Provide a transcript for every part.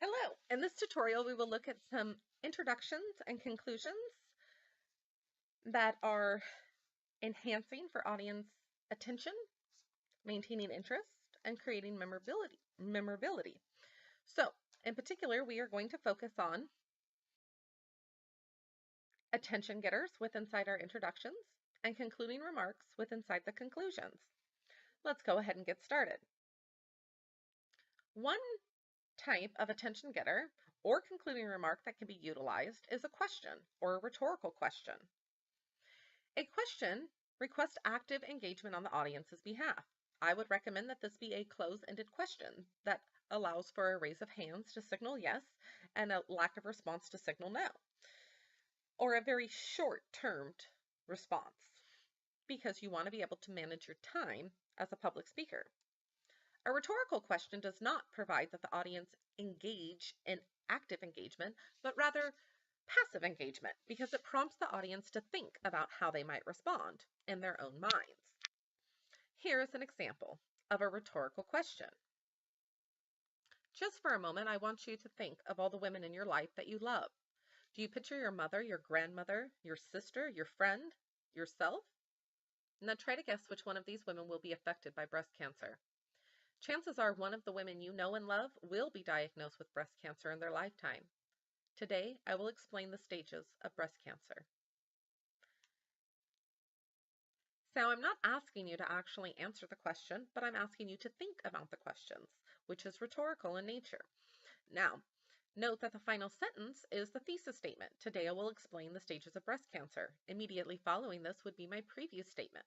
Hello! In this tutorial, we will look at some introductions and conclusions that are enhancing for audience attention, maintaining interest, and creating memorability. So, in particular, we are going to focus on attention getters with inside our introductions and concluding remarks with inside the conclusions. Let's go ahead and get started. One type of attention getter or concluding remark that can be utilized is a question or a rhetorical question. A question requests active engagement on the audience's behalf. I would recommend that this be a close-ended question that allows for a raise of hands to signal yes and a lack of response to signal no, or a very short-termed response because you want to be able to manage your time as a public speaker. A rhetorical question does not provide that the audience engage in active engagement, but rather passive engagement because it prompts the audience to think about how they might respond in their own minds. Here is an example of a rhetorical question. Just for a moment, I want you to think of all the women in your life that you love. Do you picture your mother, your grandmother, your sister, your friend, yourself? Now try to guess which one of these women will be affected by breast cancer. Chances are one of the women you know and love will be diagnosed with breast cancer in their lifetime. Today, I will explain the stages of breast cancer. So I'm not asking you to actually answer the question, but I'm asking you to think about the questions, which is rhetorical in nature. Now, note that the final sentence is the thesis statement. Today I will explain the stages of breast cancer. Immediately following this would be my previous statement.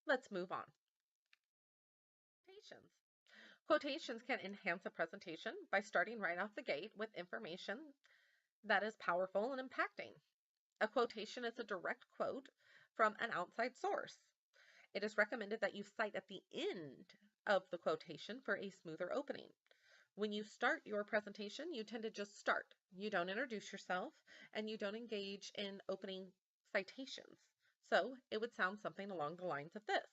Let's move on. Quotations. Quotations can enhance a presentation by starting right off the gate with information that is powerful and impacting. A quotation is a direct quote from an outside source. It is recommended that you cite at the end of the quotation for a smoother opening. When you start your presentation, you tend to just start. You don't introduce yourself and you don't engage in opening citations. So it would sound something along the lines of this.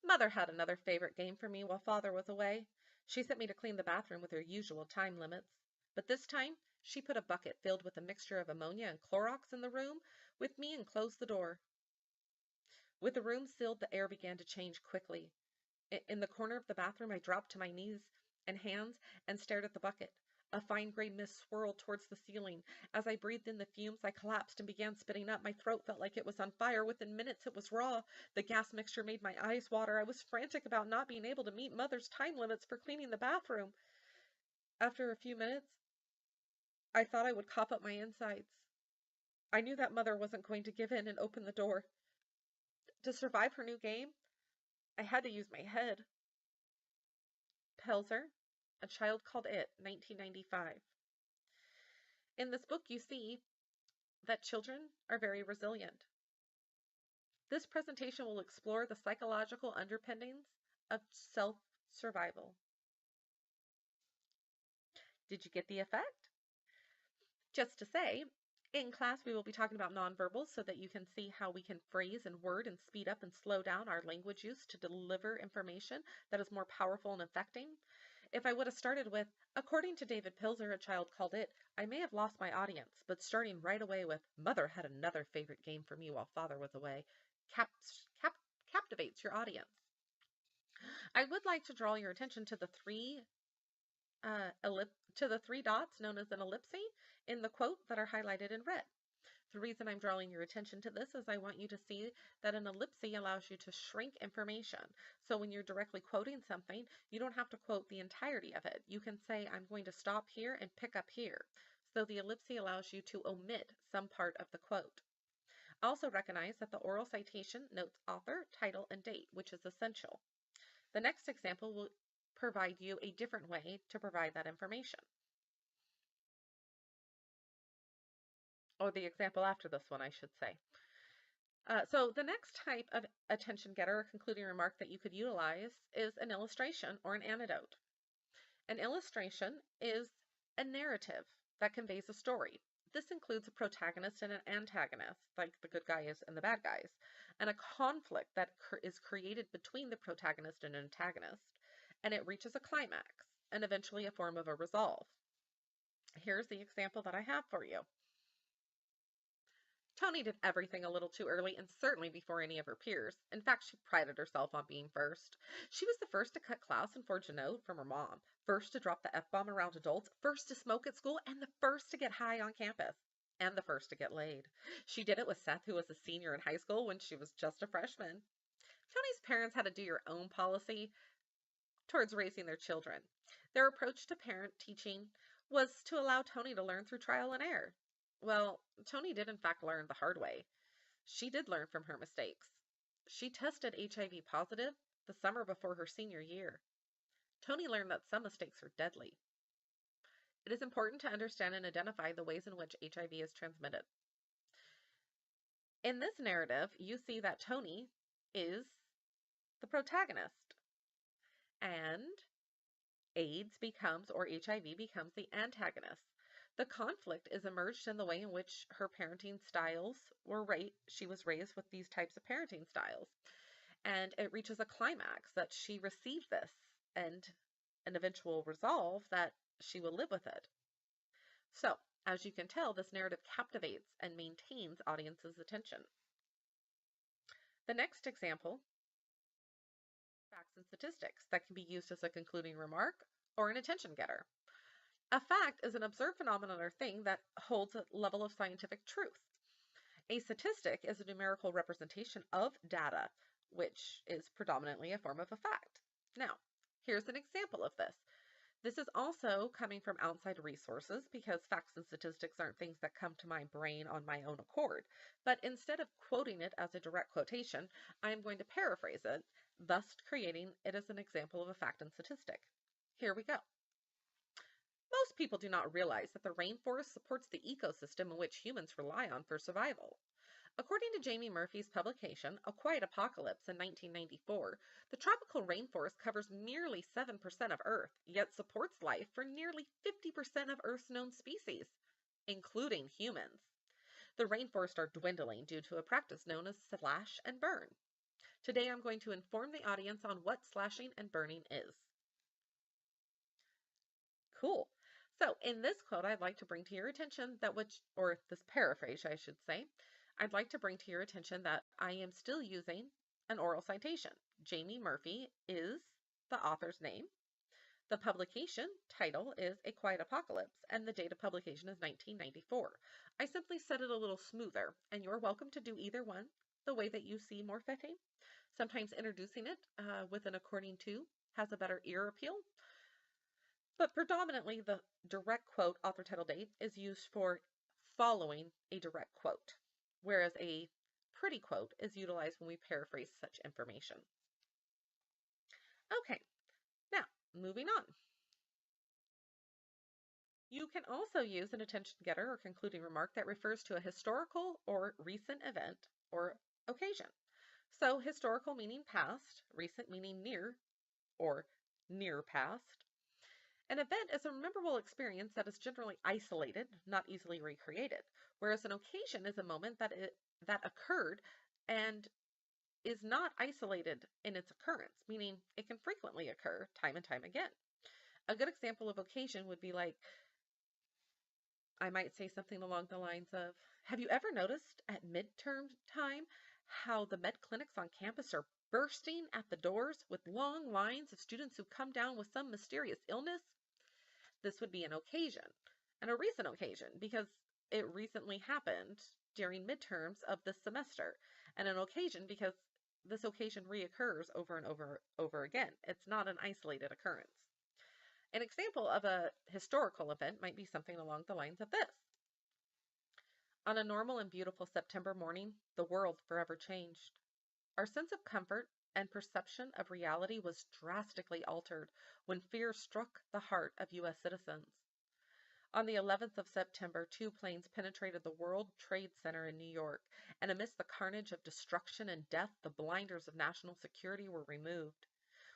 Mother had another favorite game for me while father was away. She sent me to clean the bathroom with her usual time limits. But this time, she put a bucket filled with a mixture of ammonia and Clorox in the room with me and closed the door. With the room sealed, the air began to change quickly. In the corner of the bathroom, I dropped to my knees and hands and stared at the bucket. A fine gray mist swirled towards the ceiling. As I breathed in the fumes, I collapsed and began spitting up. My throat felt like it was on fire. Within minutes, it was raw. The gas mixture made my eyes water. I was frantic about not being able to meet Mother's time limits for cleaning the bathroom. After a few minutes, I thought I would cough up my insides. I knew that Mother wasn't going to give in and open the door. To survive her new game, I had to use my head. Pelzer, A Child Called It, 1995. In this book, you see that children are very resilient. This presentation will explore the psychological underpinnings of self-survival. Did you get the effect? Just to say, in class we will be talking about nonverbals so that you can see how we can phrase and word and speed up and slow down our language use to deliver information that is more powerful and affecting. If I would have started with, according to David Pilzer, A Child Called It, I may have lost my audience, but starting right away with, Mother had another favorite game for me while father was away, captivates your audience. I would like to draw your attention to the three dots known as an ellipse in the quote that are highlighted in red. The reason I'm drawing your attention to this is I want you to see that an ellipse allows you to shrink information. So when you're directly quoting something, you don't have to quote the entirety of it. You can say, I'm going to stop here and pick up here. So the ellipse allows you to omit some part of the quote. Also recognize that the oral citation notes author, title, and date, which is essential. The next example will provide you a different way to provide that information. Or the example after this one, I should say. So the next type of attention getter or concluding remark that you could utilize is an illustration or an anecdote. An illustration is a narrative that conveys a story. This includes a protagonist and an antagonist, like the good guys and the bad guys, and a conflict that is created between the protagonist and antagonist, and it reaches a climax and eventually a form of a resolve. Here's the example that I have for you. Toni did everything a little too early and certainly before any of her peers. In fact, she prided herself on being first. She was the first to cut class and forge a note from her mom, first to drop the F-bomb around adults, first to smoke at school, and the first to get high on campus, and the first to get laid. She did it with Seth, who was a senior in high school when she was just a freshman. Toni's parents had a do-your-own policy towards raising their children. Their approach to parent teaching was to allow Toni to learn through trial and error. Well, Toni did in fact learn the hard way. She did learn from her mistakes. She tested HIV positive the summer before her senior year. Toni learned that some mistakes are deadly. It is important to understand and identify the ways in which HIV is transmitted. In this narrative, you see that Toni is the protagonist, and AIDS becomes, or HIV becomes, the antagonist. The conflict is emerged in the way in which her parenting styles were she was raised with these types of parenting styles. And it reaches a climax that she received this and an eventual resolve that she will live with it. So, as you can tell, this narrative captivates and maintains audiences' attention. The next example, facts and statistics that can be used as a concluding remark or an attention getter. A fact is an observed phenomenon or thing that holds a level of scientific truth. A statistic is a numerical representation of data, which is predominantly a form of a fact. Now, here's an example of this. This is also coming from outside resources because facts and statistics aren't things that come to my brain on my own accord. But instead of quoting it as a direct quotation, I am going to paraphrase it, thus creating it as an example of a fact and statistic. Here we go. Most people do not realize that the rainforest supports the ecosystem in which humans rely on for survival. According to Jamie Murphy's publication, A Quiet Apocalypse in 1994, the tropical rainforest covers nearly 7% of Earth, yet supports life for nearly 50% of Earth's known species, including humans. The rainforests are dwindling due to a practice known as slash and burn. Today I'm going to inform the audience on what slashing and burning is. Cool. So in this quote, I'd like to bring to your attention that or this paraphrase, I should say, I'd like to bring to your attention that I am still using an oral citation. Jamie Murphy is the author's name. The publication title is A Quiet Apocalypse, and the date of publication is 1994. I simply said it a little smoother, and you're welcome to do either one the way that you see more fitting. Sometimes introducing it with an according to has a better ear appeal. But predominantly, the direct quote author title date is used for following a direct quote, whereas a pretty quote is utilized when we paraphrase such information. Okay, now moving on. You can also use an attention getter or concluding remark that refers to a historical or recent event or occasion. So historical meaning past, recent meaning near or near past. An event is a memorable experience that is generally isolated, not easily recreated, whereas an occasion is a moment that occurred and is not isolated in its occurrence, meaning it can frequently occur time and time again. A good example of occasion would be like, I might say something along the lines of, have you ever noticed at midterm time how the med clinics on campus are bursting at the doors with long lines of students who come down with some mysterious illness? This would be an occasion, and a recent occasion, because it recently happened during midterms of this semester, and an occasion because this occasion reoccurs over and over again. It's not an isolated occurrence. An example of a historical event might be something along the lines of this. On a normal and beautiful September morning, the world forever changed. Our sense of comfort and perception of reality was drastically altered when fear struck the heart of U.S. citizens. On the 11th of September, 2 planes penetrated the World Trade Center in New York, and amidst the carnage of destruction and death, the blinders of national security were removed.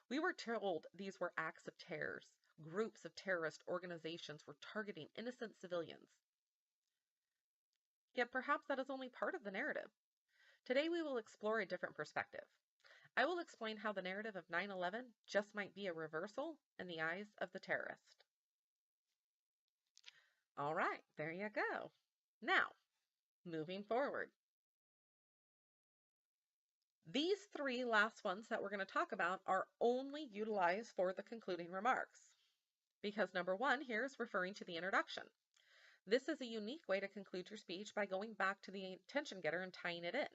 We were told these were acts of terrors. Groups of terrorist organizations were targeting innocent civilians. Yet perhaps that is only part of the narrative. Today we will explore a different perspective. I will explain how the narrative of 9/11 just might be a reversal in the eyes of the terrorist. All right, there you go. Now, moving forward. These three last ones that we're going to talk about are only utilized for the concluding remarks. Because number one here is referring to the introduction. This is a unique way to conclude your speech by going back to the attention getter and tying it in.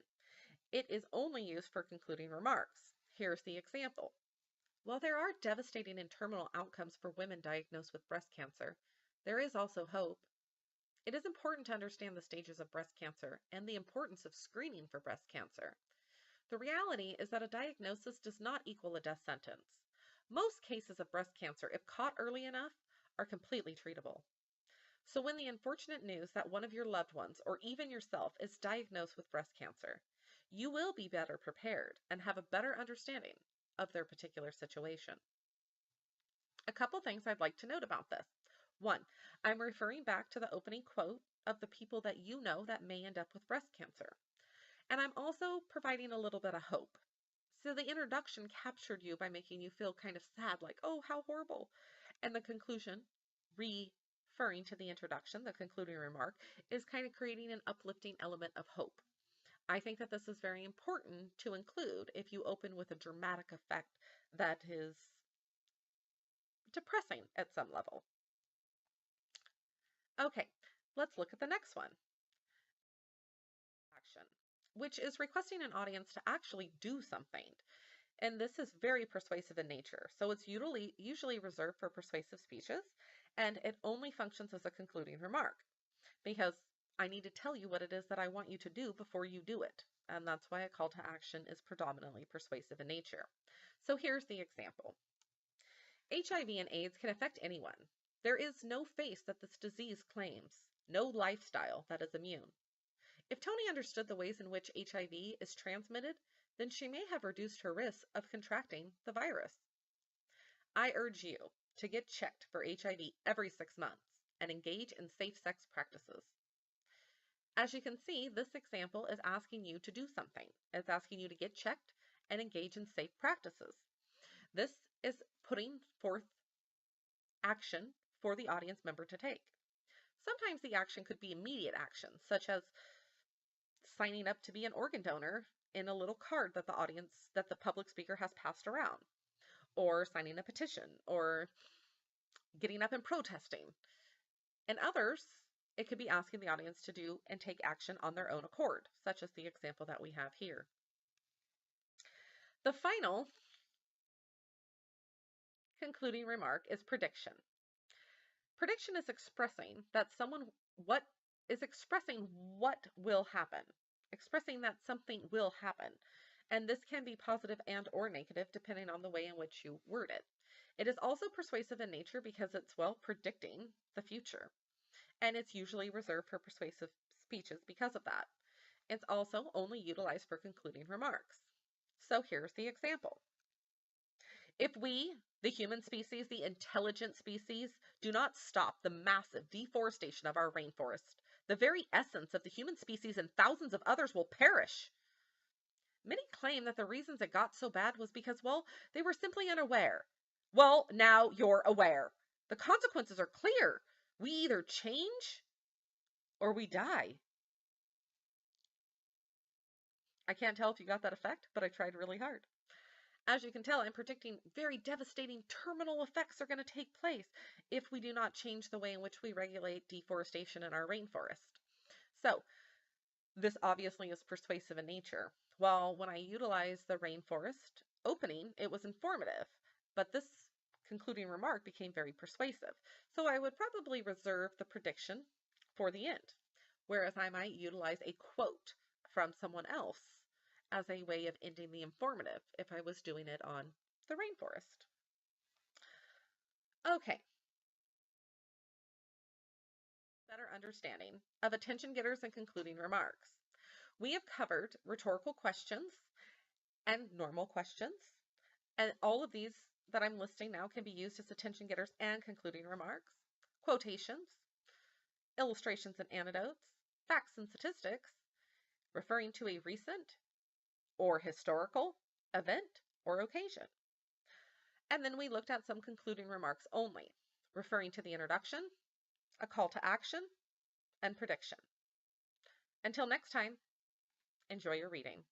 It is only used for concluding remarks. Here's the example. While there are devastating and terminal outcomes for women diagnosed with breast cancer, there is also hope. It is important to understand the stages of breast cancer and the importance of screening for breast cancer. The reality is that a diagnosis does not equal a death sentence. Most cases of breast cancer, if caught early enough, are completely treatable. So when the unfortunate news that one of your loved ones, or even yourself, is diagnosed with breast cancer, you will be better prepared and have a better understanding of their particular situation. A couple things I'd like to note about this. One, I'm referring back to the opening quote of the people that you know that may end up with breast cancer. And I'm also providing a little bit of hope. So the introduction captured you by making you feel kind of sad, like, oh, how horrible. And the conclusion, referring to the introduction, the concluding remark, is kind of creating an uplifting element of hope. I think that this is very important to include if you open with a dramatic effect that is depressing at some level. Okay, let's look at the next one. Action, which is requesting an audience to actually do something. And this is very persuasive in nature. So it's usually reserved for persuasive speeches, and it only functions as a concluding remark because I need to tell you what it is that I want you to do before you do it. And that's why a call to action is predominantly persuasive in nature. So here's the example. HIV and AIDS can affect anyone. There is no face that this disease claims, no lifestyle that is immune. If Toni understood the ways in which HIV is transmitted, then she may have reduced her risk of contracting the virus. I urge you to get checked for HIV every 6 months and engage in safe sex practices. As you can see, this example is asking you to do something. It's asking you to get checked and engage in safe practices. This is putting forth action for the audience member to take. Sometimes the action could be immediate action, such as signing up to be an organ donor in a little card that the public speaker has passed around, or signing a petition, or getting up and protesting. And others, it could be asking the audience to do and take action on their own accord, such as the example that we have here. The final concluding remark is prediction. Prediction is expressing what will happen, expressing that something will happen. And this can be positive and or negative depending on the way in which you word it. It is also persuasive in nature because it's, well, predicting the future. And it's usually reserved for persuasive speeches because of that. It's also only utilized for concluding remarks. So here's the example. If we, the human species, the intelligent species, do not stop the massive deforestation of our rainforest, the very essence of the human species and thousands of others will perish. Many claim that the reasons it got so bad was because, well, they were simply unaware. Well, now you're aware. The consequences are clear. We either change or we die. I can't tell if you got that effect, but I tried really hard. As you can tell, I'm predicting very devastating terminal effects are going to take place if we do not change the way in which we regulate deforestation in our rainforest. So, this obviously is persuasive in nature. Well, when I utilized the rainforest opening, it was informative, but this concluding remark became very persuasive. So I would probably reserve the prediction for the end, whereas I might utilize a quote from someone else as a way of ending the informative if I was doing it on the rainforest. Okay. Better understanding of attention getters and concluding remarks. We have covered rhetorical questions and normal questions, and all of these that I'm listing now can be used as attention getters and concluding remarks, quotations, illustrations and anecdotes, facts and statistics, referring to a recent or historical event, or occasion. And then we looked at some concluding remarks only, referring to the introduction, a call to action, and prediction. Until next time, enjoy your reading.